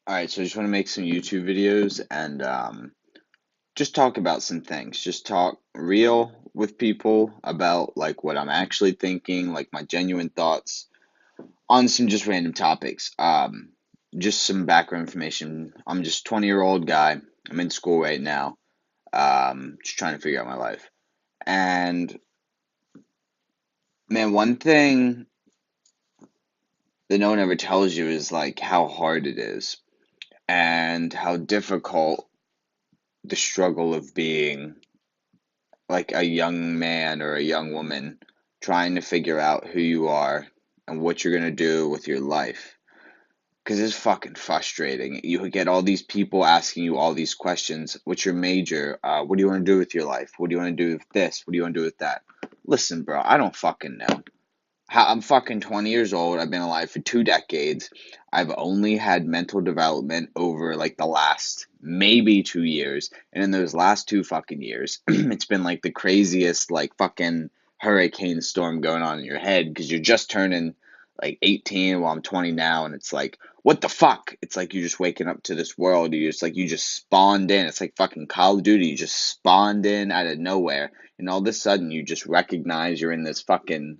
All right, so I just want to make some YouTube videos and just talk about some things. Just talk real with people about like what I'm actually thinking, like my genuine thoughts on some just random topics. Just some background information. I'm just a 20-year-old guy. I'm in school right now. Just trying to figure out my life. And man, one thing that no one ever tells you is like how hard it is and how difficult the struggle of being like a young man or a young woman trying to figure out who you are and what you're gonna do with your life. Because it's fucking frustrating. You get all these people asking you all these questions. What's your major? What do you want to do with your life? What do you want to do with this? What do you want to do with that? Listen, bro, I don't fucking know. I'm fucking 20 years old. I've been alive for 2 decades. I've only had mental development over like the last maybe 2 years. And in those last 2 fucking years, it's been like the craziest, like fucking hurricane storm going on in your head because you're just turning like 18 while I'm 20 now. And it's like, what the fuck? It's like you're just waking up to this world. You just like, you just spawned in. It's like fucking Call of Duty. You just spawned in out of nowhere. And all of a sudden, you just recognize you're in this fucking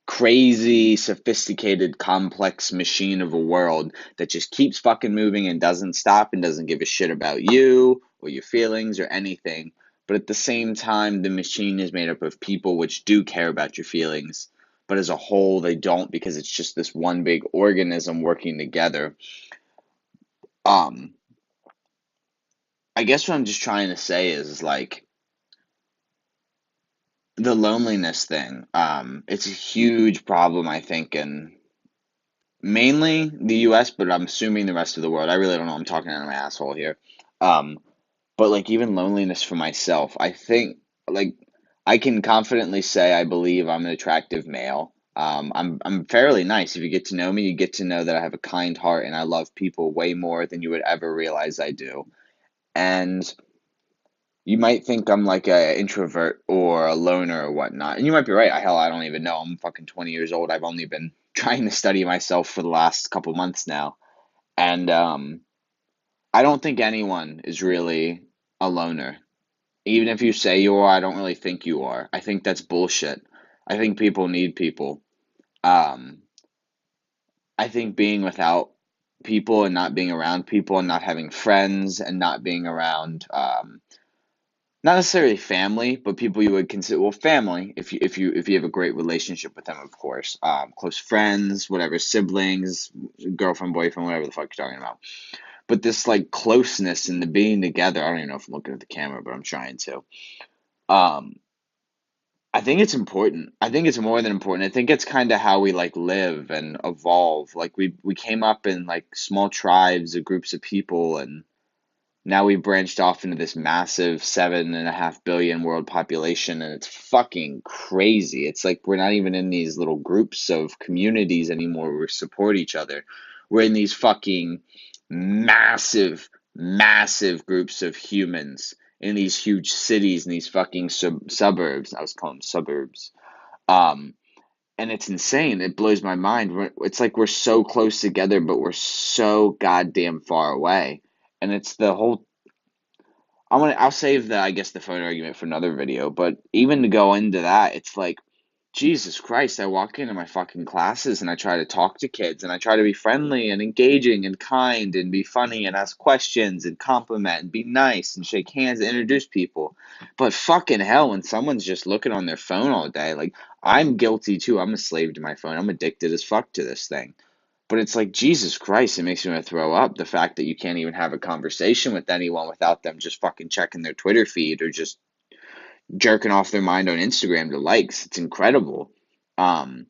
crazy, sophisticated, complex machine of a world that just keeps fucking moving and doesn't stop and doesn't give a shit about you or your feelings or anything. But at the same time, the machine is made up of people which do care about your feelings. But as a whole, they don't because it's just this one big organism working together. Um, I guess what I'm just trying to say is like the loneliness thing. It's a huge problem, I think, in mainly the US, but I'm assuming the rest of the world. I really don't know. I'm talking out of my asshole here. Um, but like even loneliness for myself, I think like I can confidently say I believe I'm an attractive male. I'm fairly nice. If you get to know me, you get to know that I have a kind heart and I love people way more than you would ever realize I do. And you might think I'm like a introvert or a loner or whatnot, and you might be right. Hell, I don't even know. I'm fucking 20 years old. I've only been trying to study myself for the last couple months now. And I don't think anyone is really a loner. Even if you say you are, I don't really think you are. I think that's bullshit. I think people need people. Um, I think being without people and not being around people and not having friends and not being around not necessarily family, but people you would consider well family if you have a great relationship with them, of course. Close friends, whatever, siblings, girlfriend, boyfriend, whatever the fuck you're talking about. But this like closeness and the being together, I don't even know if I'm looking at the camera, but I'm trying to. Um, I think it's important. I think it's more than important. I think it's kind of how we like live and evolve. Like we came up in like small tribes or groups of people, and now we branched off into this massive 7.5 billion world population, and it's fucking crazy. It's like we're not even in these little groups of communities anymore where we support each other. We're in these fucking massive, massive groups of humans in these huge cities and these fucking suburbs. I was calling them suburbs. Um, and it's insane. It blows my mind. It's like we're so close together, but we're so goddamn far away. And it's the whole I'll save the I guess the phone argument for another video, but even to go into that, it's like Jesus Christ, I walk into my fucking classes and I try to talk to kids and I try to be friendly and engaging and kind and be funny and ask questions and compliment and be nice and shake hands and introduce people. But fucking hell, when someone's just looking on their phone all day, like I'm guilty too. I'm a slave to my phone. I'm addicted as fuck to this thing. But it's like, Jesus Christ, it makes me want to throw up the fact that you can't even have a conversation with anyone without them just fucking checking their Twitter feed or just jerking off their mind on Instagram to likes. It's incredible. Um,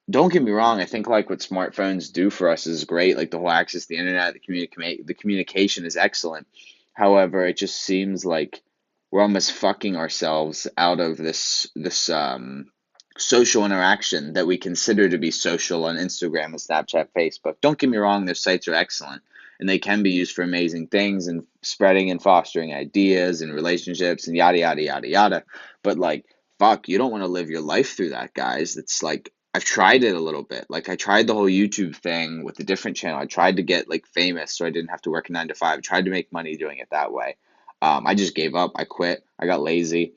don't get me wrong, I think like what smartphones do for us is great. Like the whole access to the internet, the communication is excellent. However, it just seems like we're almost fucking ourselves out of this social interaction that we consider to be social on Instagram and Snapchat, Facebook. Don't get me wrong, those sites are excellent and they can be used for amazing things and spreading and fostering ideas and relationships and yada yada yada yada. But like fuck, you don't want to live your life through that, guys. It's like I've tried it a little bit. Like I tried the whole YouTube thing with a different channel. I tried to get like famous so I didn't have to work a 9 to 5. I tried to make money doing it that way. I just gave up. I quit. I got lazy.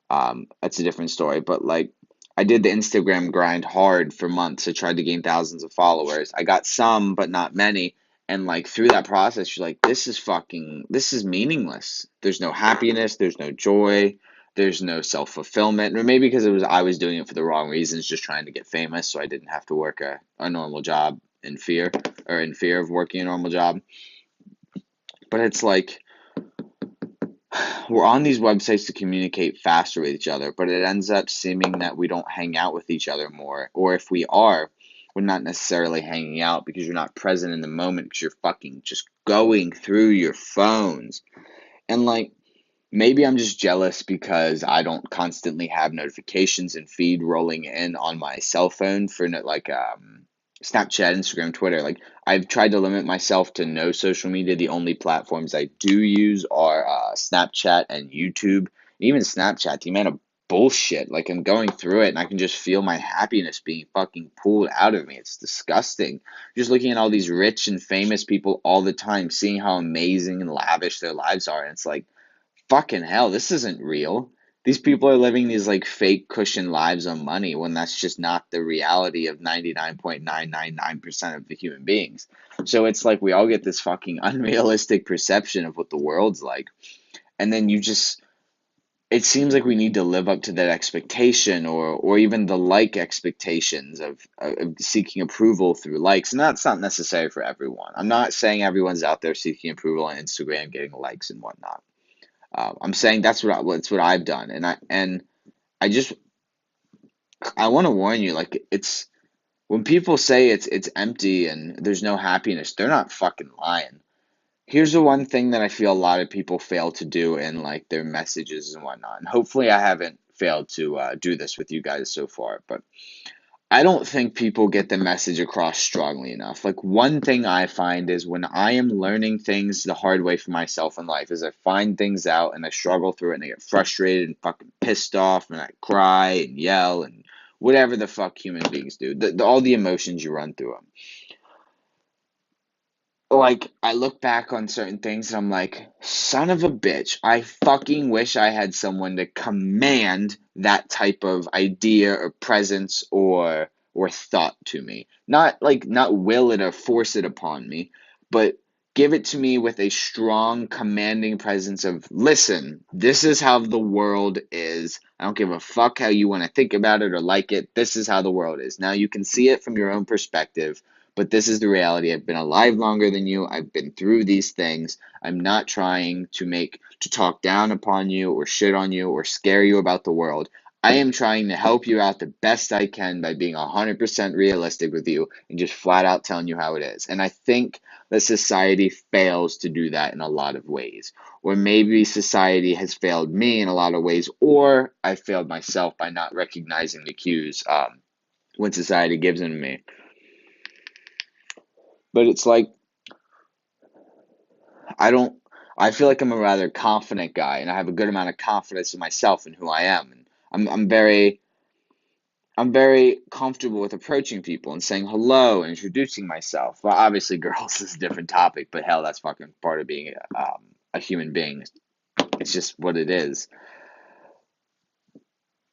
That's a different story. But like, I did the Instagram grind hard for months. I tried to gain thousands of followers. I got some, but not many. And like through that process, you're like, this is meaningless. There's no happiness. There's no joy. There's no self fulfillment. Or maybe because I was doing it for the wrong reasons, just trying to get famous, so I didn't have to work a normal job in fear of working a normal job. But it's like we're on these websites to communicate faster with each other, but it ends up seeming that we don't hang out with each other more. Or if we are, we're not necessarily hanging out because you're not present in the moment because you're fucking just going through your phones. And like, maybe I'm just jealous because I don't constantly have notifications and feed rolling in on my cell phone for like Snapchat, Instagram, Twitter. Like I've tried to limit myself to no social media. The only platforms I do use are Snapchat and YouTube. Even Snapchat, the amount of bullshit. Like I'm going through it and I can just feel my happiness being fucking pulled out of me. It's disgusting. Just looking at all these rich and famous people all the time, seeing how amazing and lavish their lives are, and it's like fucking hell, this isn't real. These people are living these like fake cushion lives on money when that's just not the reality of 99.999% of the human beings. So it's like we all get this fucking unrealistic perception of what the world's like. And then it seems like we need to live up to that expectation or even the like expectations of seeking approval through likes. And that's not necessary for everyone. I'm not saying everyone's out there seeking approval on Instagram, getting likes and whatnot. I'm saying that's what I've done, and I just I want to warn you, like it's when people say it's empty and there's no happiness, they're not fucking lying. Here's the one thing that I feel a lot of people fail to do in like their messages and whatnot, and hopefully I haven't failed to do this with you guys so far, but I don't think people get the message across strongly enough. Like one thing I find is when I am learning things the hard way for myself in life is I find things out and I struggle through it and I get frustrated and fucking pissed off and I cry and yell and whatever the fuck human beings do. All the emotions you run through them. Like I look back on certain things and I'm like, son of a bitch, I fucking wish I had someone to command that type of idea or presence or thought to me. Not will it or force it upon me, but give it to me with a strong commanding presence of listen, this is how the world is. I don't give a fuck how you want to think about it or like it. This is how the world is. Now you can see it from your own perspective, but this is the reality. I've been alive longer than you. I've been through these things. I'm not trying to talk down upon you or shit on you or scare you about the world. I am trying to help you out the best I can by being 100% realistic with you and just flat out telling you how it is. And I think that society fails to do that in a lot of ways. Or maybe society has failed me in a lot of ways, or I failed myself by not recognizing the cues when society gives them to me. But it's like I don't I feel like I'm a rather confident guy and I have a good amount of confidence in myself and who I am. And I'm very comfortable with approaching people and saying hello and introducing myself. Well, obviously girls is a different topic, but hell, that's fucking part of being a human being. It's just what it is.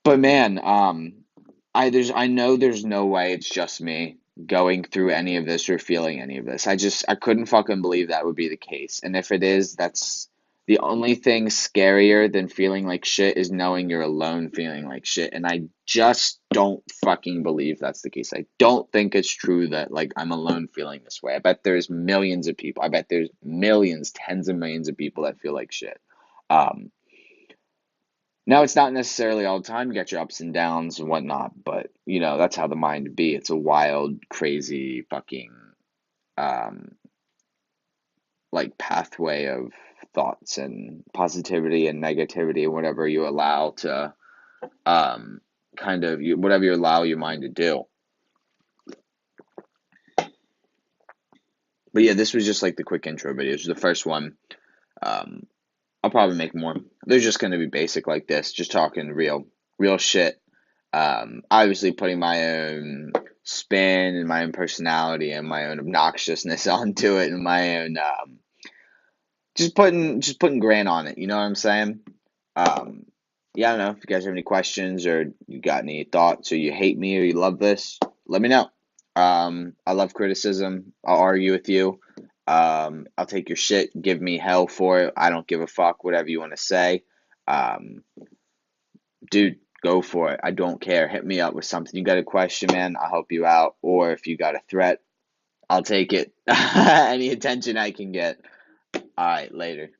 But man, I know there's no way it's just me going through any of this or feeling any of this. I couldn't fucking believe that would be the case. And if it is, that's the only thing scarier than feeling like shit is knowing you're alone feeling like shit. And I just don't fucking believe that's the case. I don't think it's true that like I'm alone feeling this way. I bet there's millions of people. I bet there's millions, tens of millions of people that feel like shit. Um, Now it's not necessarily all the time. You got your ups and downs and whatnot, but you know that's how the mind be. It's a wild, crazy, fucking um, like pathway of thoughts and positivity and negativity and whatever you allow to um, whatever you allow your mind to do. But yeah, this was just like the quick intro video. This was the first one. Um, I'll probably make more. They're just gonna be basic like this, just talking real shit. Obviously putting my own spin and my own personality and my own obnoxiousness onto it and my own just putting Grant on it. You know what I'm saying? Um, yeah, I don't know if you guys have any questions or you got any thoughts or you hate me or you love this. Let me know. I love criticism. I'll argue with you. I'll take your shit. Give me hell for it. I don't give a fuck. Whatever you want to say. Um, dude, go for it. I don't care. Hit me up with something. You got a question, man? I'll help you out. Or if you got a threat, I'll take it. Any attention I can get. All right, later.